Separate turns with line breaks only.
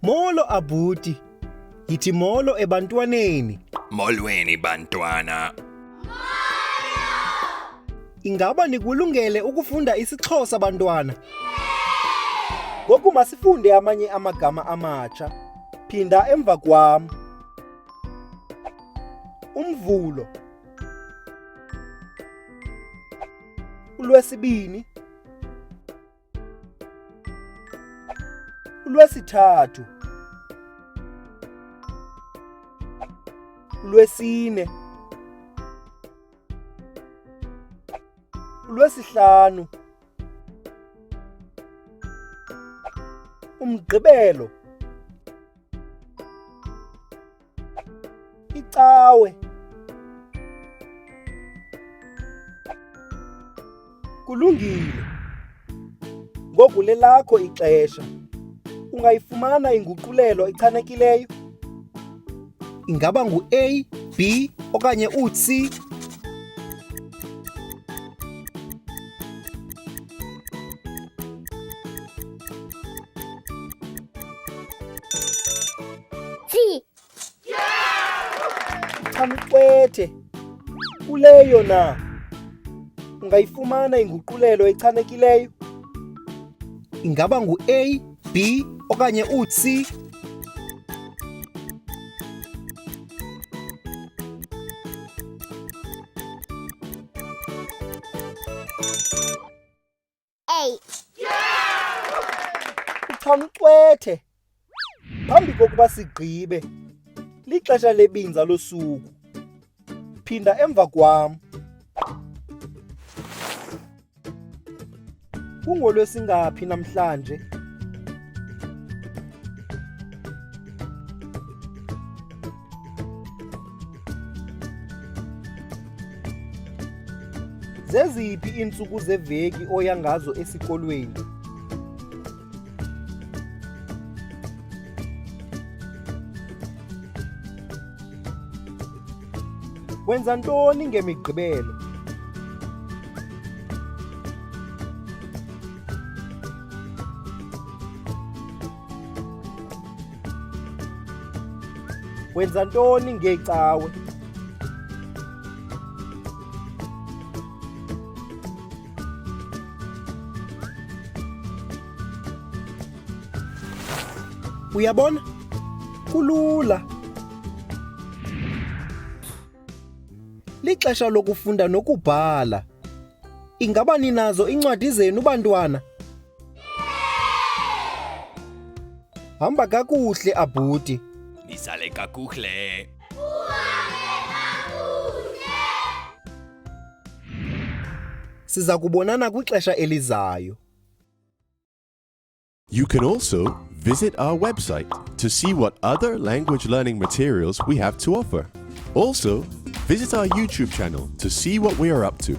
Molo Abuti. Yithi molo ebantwaneni.
Molweni bantwana.
Ingaba nikulungele ukufunda isiXhosa bantwana? Ngoku masifunde amanye amagama amatsha. Phinda emva kwam. Umvulo. Ulwesibini. Ulwesithathu. Ulwesine. Ulwesihlanu. Umgqibelo. Icawe. Kulungile. Ngoku lelakho ixesha. Ungayifumana inguqulelo echanekileyo? Ingaba ngu-A, B okanye u-C?
C.
Chamcwethe. Kuleyo na. Ungayifumana inguqulelo echanekileyo? Ingaba ngu-A, B okanye u-C?
A.
Uchamcwethe. Phambi kokuba sigqibe, lixesha lebinza losuku. Phinda emva kwam. KungolweSingaphi namhlanje? Zeziphi iintsuku zeveki oya ngazo esikolweni? Wenza ntoni ngeMigqibelo? Wenza ntoni ngeecawe? Uyabona? Kulula. Lixesha lokufunda nokubhala. Ingaba ninazo incwadi zenu bantwana? Hamba kakuhle Abuti.
Nisale kakuhle.
Siza kubonana kwixesha elizayo.
You can also visit our website to see what other language learning materials we have to offer. Also, visit our YouTube channel to see what we are up to.